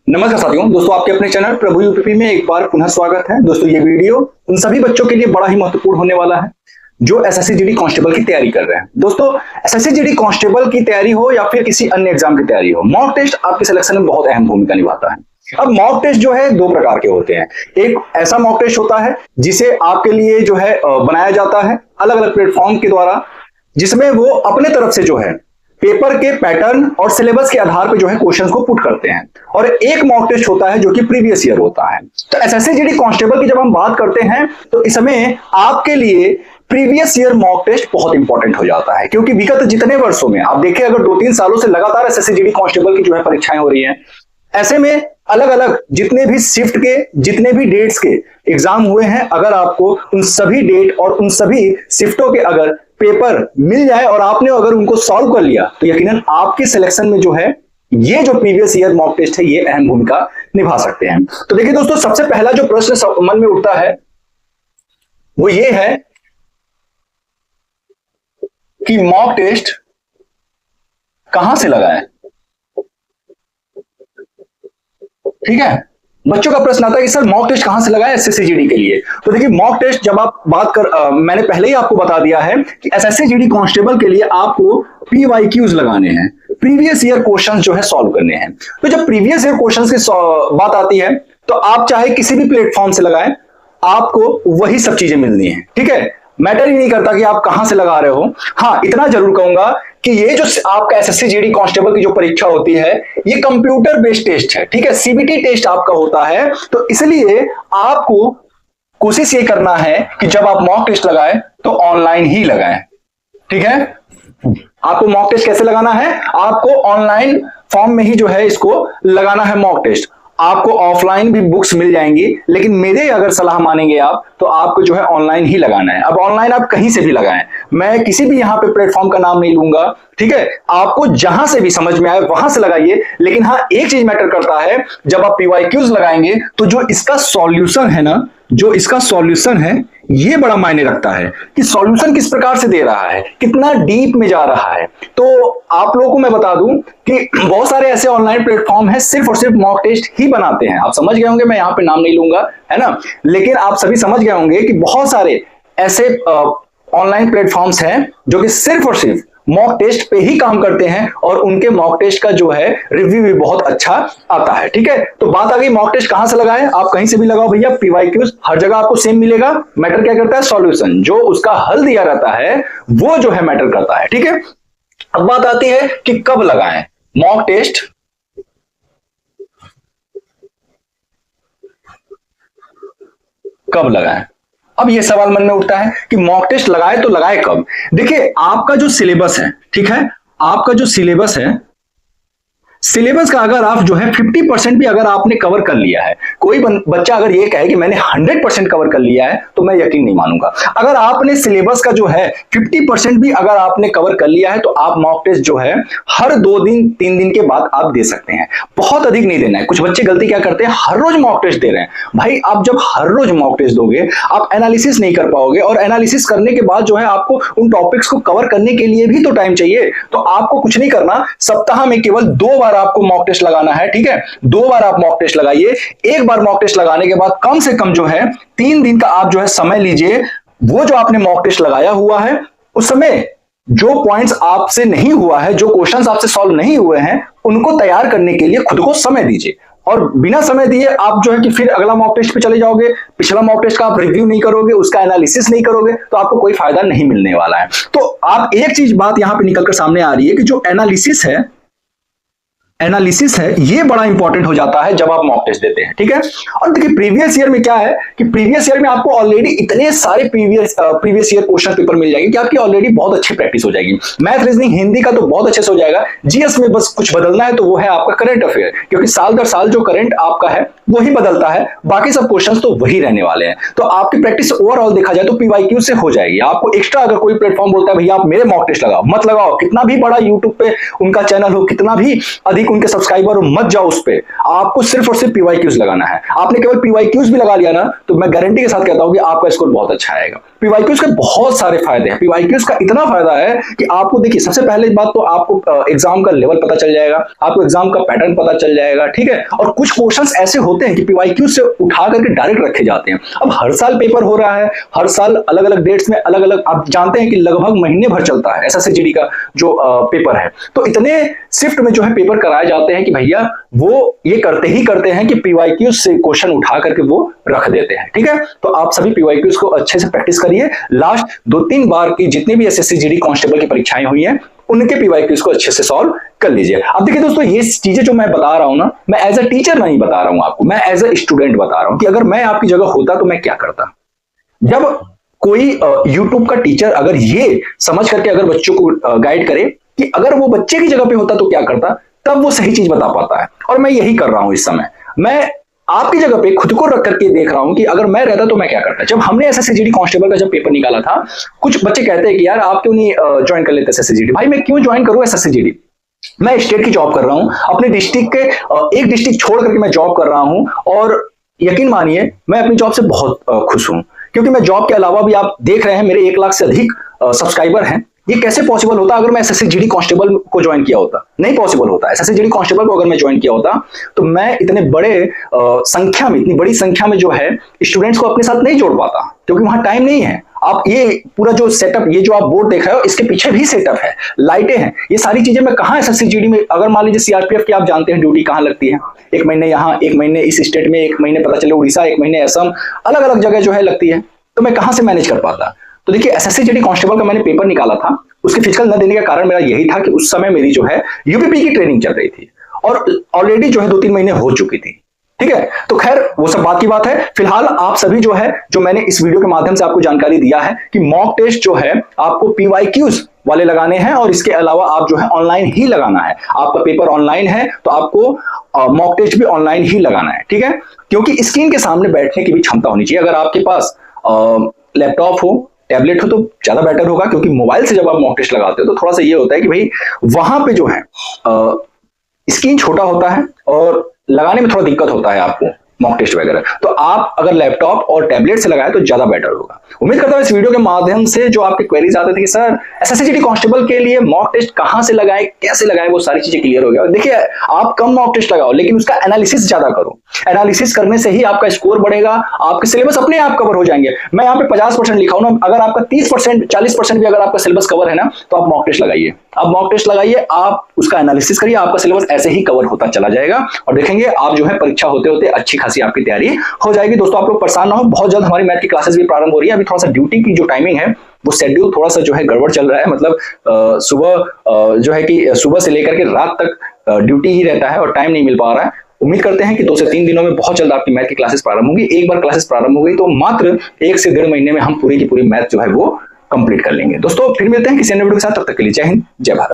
नमस्कार साथियों, दोस्तों आपके अपने चैनल प्रभु यूपीपी में एक बार पुनः स्वागत है। दोस्तों ये वीडियो उन सभी बच्चों के लिए बड़ा ही महत्वपूर्ण होने वाला है जो एसएससी जीडी कांस्टेबल की तैयारी कर रहे हैं। दोस्तों एसएससी जीडी कांस्टेबल की तैयारी हो या फिर किसी अन्य एग्जाम की तैयारी हो, मॉक टेस्ट आपके सिलेक्शन में बहुत अहम भूमिका निभाता है। अब मॉक टेस्ट जो है दो प्रकार के होते हैं। एक ऐसा मॉक टेस्ट होता है जिसे आपके लिए जो है बनाया जाता है अलग अलग प्लेटफॉर्म के द्वारा, जिसमें वो अपने तरफ से जो है पेपर के पैटर्न और सिलेबस के आधार पर जो है क्वेश्चंस को पुट करते हैं। और एक मॉक टेस्ट होता है जो कि प्रीवियस ईयर होता है। तो एसएससी जीडी कांस्टेबल की जब हम बात करते हैं तो इसमें आपके लिए प्रीवियस ईयर मॉक टेस्ट बहुत इंपॉर्टेंट हो जाता है, क्योंकि विगत जितने वर्षों में आप देखिए, अगर 2-3 सालों से लगातार एसएससी जीडी कांस्टेबल की जो है परीक्षाएं हो रही हैं, ऐसे में अलग अलग जितने भी शिफ्ट के जितने भी डेट्स के एग्जाम हुए हैं, अगर आपको उन सभी डेट और उन सभी शिफ्टों के अगर पेपर मिल जाए और आपने अगर उनको सॉल्व कर लिया तो यकीनन आपके सिलेक्शन में जो है ये जो प्रीवियस ईयर मॉक टेस्ट है ये अहम भूमिका निभा सकते हैं। तो देखिए दोस्तों, सबसे पहला जो प्रश्न मन में उठता है वो ये है कि मॉक टेस्ट कहां से लगाएं। ठीक है, बच्चों का प्रश्न आता है कि सर मॉक टेस्ट कहां से लगाएं एसएससी जीडी के लिए। तो देखिए मॉक टेस्ट जब आप बात कर मैंने पहले ही आपको बता दिया है कि एसएससी जीडी कांस्टेबल के लिए आपको पीवाईक्यूज लगाने हैं, प्रीवियस ईयर क्वेश्चंस जो है सॉल्व करने हैं। तो जब प्रीवियस ईयर क्वेश्चंस की बात आती है तो आप चाहे किसी भी प्लेटफॉर्म से लगाएं, आपको वही सब चीजें मिलनी है। ठीक है, मैटर ही नहीं करता कि आप कहां से लगा रहे हो। हाँ, इतना जरूर कहूंगा कि ये जो आपका एसएससी जीडी कांस्टेबल की जो परीक्षा होती है ये कंप्यूटर बेस्ड टेस्ट है। ठीक है, सीबीटी टेस्ट आपका होता है, तो इसलिए आपको कोशिश ये करना है कि जब आप मॉक टेस्ट लगाएं तो ऑनलाइन ही लगाएं। ठीक है, आपको मॉक टेस्ट कैसे लगाना है, आपको ऑनलाइन फॉर्म में ही जो है इसको लगाना है मॉक टेस्ट। आपको ऑफलाइन भी बुक्स मिल जाएंगी, लेकिन मेरे अगर सलाह मानेंगे आप तो आपको जो है ऑनलाइन ही लगाना है। अब ऑनलाइन आप कहीं से भी लगाएं, मैं किसी भी यहां पे प्लेटफॉर्म का नाम नहीं लूंगा। ठीक है, आपको जहां से भी समझ में आए वहां से लगाइए, लेकिन हाँ एक चीज मैटर करता है, जब आप पीवाईक्यूज लगाएंगे तो जो इसका सॉल्यूशन है ना, जो इसका सॉल्यूशन है ये बड़ा मायने रखता है कि सॉल्यूशन किस प्रकार से दे रहा है, कितना डीप में जा रहा है। तो आप लोगों को मैं बता दूं कि बहुत सारे ऐसे ऑनलाइन प्लेटफॉर्म हैं सिर्फ और सिर्फ मॉक टेस्ट ही बनाते हैं। आप समझ गए होंगे, मैं यहां पे नाम नहीं लूंगा, है ना, लेकिन आप सभी समझ गए होंगे कि बहुत सारे ऐसे ऑनलाइन प्लेटफॉर्म्स हैं जो कि सिर्फ और सिर्फ मॉक टेस्ट पे ही काम करते हैं और उनके मॉक टेस्ट का जो है रिव्यू भी बहुत अच्छा आता है। ठीक है, तो बात आ गई मॉक टेस्ट कहां से लगाएं। आप कहीं से भी लगाओ भैया, पीवाईक्यूज हर जगह आपको सेम मिलेगा। मैटर क्या करता है, सॉल्यूशन, जो उसका हल दिया रहता है वो जो है मैटर करता है। ठीक है, अब बात आती है कि कब लगाएं मॉक टेस्ट। कब लगाएं, अब ये सवाल मन में उठता है कि मॉक टेस्ट लगाए तो लगाए कब। देखिए आपका जो सिलेबस है, ठीक है, आपका जो सिलेबस है, सिलेबस का अगर आप जो है 50% भी अगर आपने कवर कर लिया है, कोई बच्चा अगर ये कहे कि मैंने 100% कवर कर लिया है तो मैं यकीन नहीं मानूंगा। अगर आपने सिलेबस का जो है 50% भी अगर आपने कवर कर लिया है तो आप मॉक टेस्ट जो है हर 2-3 दिन के बाद आप दे सकते हैं, बहुत अधिक नहीं देना है। कुछ बच्चे गलती क्या करते हैं, हर रोज मॉक टेस्ट दे रहे हैं। भाई आप जब हर रोज मॉक टेस्ट दोगे आप एनालिसिस नहीं कर पाओगे, और एनालिसिस करने के बाद जो है आपको उन टॉपिक्स को कवर करने के लिए भी तो टाइम चाहिए। तो आपको कुछ नहीं करना, सप्ताह में केवल 2 बार आपको मॉक टेस्ट लगाना है। ठीक है, 2 बार आप मॉक टेस्ट लगाइए। एक बार मॉक टेस्ट लगाने के बाद कम से कम जो है 3 दिन का आप जो है समय लीजिए। वो जो आपने मॉक टेस्ट लगाया हुआ है उस समय जो पॉइंट्स आपसे नहीं हुआ है, जो क्वेश्चंस आपसे सॉल्व नहीं हुए हैं, उनको तैयार करने के लिए खुद को समय दीजिए। और बिना समय दिए आप जो है कि फिर अगला मॉक टेस्ट पे चले जाओगे, पिछला मॉक टेस्ट का आप रिव्यू नहीं करोगे, उसका एनालिसिस नहीं करोगे, तो आपको कोई फायदा नहीं मिलने वाला है। तो आप एक चीज बात यहां पे निकलकर सामने आ रही है कि जो एनालिसिस है ये बड़ा इंपॉर्टेंट हो जाता है जब आप मॉक टेस्ट देते हैं। ठीक है, और देखिए प्रीवियस ईयर में क्या है कि प्रीवियस ईयर में आपको ऑलरेडी इतने सारे प्रीवियस ईयर क्वेश्चन पेपर मिल जाएंगे कि आपकी ऑलरेडी बहुत अच्छी प्रैक्टिस हो जाएगी। मैथ, रीजनिंग, हिंदी का तो बहुत अच्छे से हो जाएगा। जीएस में बस कुछ बदलना है, तो वो है आपका करंट अफेयर, क्योंकि साल दर साल जो करंट आपका है वही बदलता है, बाकी सब क्वेश्चंस तो वही रहने वाले हैं। तो आपकी प्रैक्टिस ओवरऑल देखा जाए तो पीवाईक्यू से हो जाएगी। आपको एक्स्ट्रा अगर कोई प्लेटफॉर्म बोलता है भैया आप मेरे मॉक टेस्ट लगाओ, मत लगाओ। कितना भी बड़ा यूट्यूब पे उनका चैनल हो, कितना भी अधिक अधिक उनके सब्सक्राइबर हो, मत जाओ उस पर। आपको सिर्फ और सिर्फ पीवाईक्यूज लगाना है। आपने केवल पीवाईक्यूज भी लगा लिया ना, तो मैं गारंटी के साथ कहता हूं कि आपका स्कोर बहुत अच्छा आएगा। पीवाईक्यूज के बहुत सारे फायदे हैं। पीवाईक्यूज का इतना फायदा है कि आपको देखिए, सबसे पहले बात तो आपको एग्जाम का लेवल पता चल जाएगा, आपको एग्जाम का पैटर्न पता चल जाएगा, ठीक है। और कुछ क्वेश्चंस ऐसे होते हैं कि पीवाईक्यूज से उठा करके डायरेक्ट रखे जाते हैं। अब हर साल पेपर हो रहा है, हर साल अलग अलग डेट्स में अलग अलग, आप जानते हैं कि लगभग महीने भर चलता है एसएससी का जो पेपर है। तो इतने शिफ्ट में जो है पेपर कराए जाते हैं कि भैया वो ये करते हैं कि पीवाईक्यूज से क्वेश्चन उठा करके वो रख देते हैं, ठीक है। तो आप सभी पीवाईक्यूज को अच्छे से प्रैक्टिस करिए। लास्ट 2-3 बार की जितनी भी एसएससी जीडी कांस्टेबल की परीक्षाएं हुई हैं, उनके पीवाईक्यूज को अच्छे से सॉल्व कर लीजिए। अब देखिए दोस्तों, ये चीजें जो मैं बता रहा हूं ना, मैं एज अ टीचर नहीं बता रहा हूं आपको, मैं एज अ स्टूडेंट बता रहा हूं कि अगर मैं आपकी जगह होता तो मैं क्या करता। जब कोई यूट्यूब का टीचर अगर ये समझ करके अगर बच्चों को गाइड करे कि अगर वो बच्चे की जगह पे होता तो क्या करता, तब वो सही चीज बता पाता है। और मैं यही कर रहा हूं इस समय। मैं आपकी जगह पे खुद को रख करके देख रहा हूं कि अगर मैं रहता तो मैं क्या करता। जब हमने एसएससी जीडी कांस्टेबल का जब पेपर निकाला था, कुछ बच्चे कहते हैं कि यार आप क्यों नहीं ज्वाइन कर लेते एसएससी जीडी। भाई मैं क्यों ज्वाइन करूं एसएससी जीडी? मैं स्टेट की जॉब कर रहा हूं, अपने डिस्ट्रिक्ट के एक डिस्ट्रिक्ट छोड़ करके मैं जॉब कर रहा हूं, और यकीन मानिए मैं अपनी जॉब से बहुत खुश हूं। क्योंकि मैं जॉब के अलावा भी, आप देख रहे हैं मेरे 1 लाख से अधिक सब्सक्राइबर हैं। ये कैसे पॉसिबल होता अगर मैं एसएससी जीडी कांस्टेबल को ज्वाइन किया होता? नहीं पॉसिबल होता। एसएससी जीडी कांस्टेबल को अगर मैं ज्वाइन किया होता तो मैं इतने बड़े संख्या में, इतनी बड़ी संख्या में जो है स्टूडेंट्स को अपने साथ नहीं जोड़ पाता, क्योंकि वहां टाइम नहीं है। आप ये पूरा जो सेटअप, ये जो आप बोर्ड देख रहे हो, इसके पीछे भी सेटअप है, लाइटें हैं, ये सारी चीजें मैं कहां एसएससी जीडी में, अगर मान लीजिए सीआरपीएफ की आप जानते हैं ड्यूटी कहां लगती है, 1 महीने यहाँ, 1 महीने इस स्टेट में, 1 महीने पता चले उड़ीसा, 1 महीने असम, अलग अलग जगह जो है लगती है, तो मैं कहां से मैनेज कर पाता। तो देखिए, एसएससी जीडी कांस्टेबल का मैंने पेपर निकाला था, उसके फिजिकल न देने का कारण मेरा यही था कि उस समय मेरी जो है यूपीपी की ट्रेनिंग चल रही थी और ऑलरेडी जो है 2-3 महीने हो चुकी थी, ठीक है। तो खैर वो सब बात की बात है। फिलहाल आप सभी जो है, जो मैंने इस वीडियो के माध्यम से आपको जानकारी दिया है कि मॉक टेस्ट जो है आपको पीवाईक्यूज वाले लगाने हैं, और इसके अलावा आप जो है ऑनलाइन ही लगाना है। आपका पेपर ऑनलाइन है तो आपको मॉक टेस्ट भी ऑनलाइन ही लगाना है, ठीक है। क्योंकि स्क्रीन के सामने बैठने की भी क्षमता होनी चाहिए। अगर आपके पास लैपटॉप हो, टैबलेट हो तो ज्यादा बेटर होगा, क्योंकि मोबाइल से जब आप मॉक टेस्ट लगाते हो तो थोड़ा सा ये होता है कि भाई वहां पे जो है स्क्रीन छोटा होता है और लगाने में थोड़ा दिक्कत होता है आपको मॉक टेस्ट वगैरह। तो आप अगर लैपटॉप और टैबलेट से लगाए तो ज्यादा बेटर होगा। उम्मीद करता हूं इस वीडियो के माध्यम से जो आपके क्वेरीज आते थे कि सर एसएससी जीडी कांस्टेबल के लिए मॉक टेस्ट कहां से लगाएं, कैसे लगाएं, वो सारी चीजें क्लियर हो गया। देखिए, आप कम मॉक टेस्ट लगाओ लेकिन उसका एनालिसिस ज्यादा करो। एनालिसिस करने से ही आपका स्कोर बढ़ेगा, आपके सिलेबस अपने आप कवर हो जाएंगे। मैं यहाँ पे 50% लिखा हूं ना, अगर आपका 30%, 40% भी अगर आपका सिलेबस कवर है ना, तो आप मॉक टेस्ट लगाइए। आप मॉक टेस्ट लगाइए, आप उसका एनालिसिस करिए, आपका सिलेबस ऐसे ही कवर होता चला जाएगा और देखेंगे आप जो है परीक्षा होते होते अच्छी खासी आपकी तैयारी हो जाएगी। दोस्तों, आप लोग परेशान ना हो, बहुत जल्द हमारी मैथ की क्लासेस भी प्रारंभ हो रही है। अभी थोड़ा सा ड्यूटी की जो टाइमिंग है वो शेड्यूल थोड़ा सा जो है गड़बड़ चल रहा है, मतलब सुबह जो है कि सुबह से लेकर के रात तक ड्यूटी ही रहता है और टाइम नहीं मिल पा रहा है। उम्मीद करते हैं कि 2 से 3 दिनों में बहुत जल्द आपकी मैथ की क्लासेस प्रारंभ होंगी। एक बार क्लासेस प्रारंभ हो गई तो मात्र 1 से 1.5 महीने में हम पूरी की पूरी मैथ जो है वो कंप्लीट कर लेंगे। दोस्तों, फिर मिलते हैं किसी अन्य वीडियो के साथ, तब तक के लिए जय हिंद, जय भारत।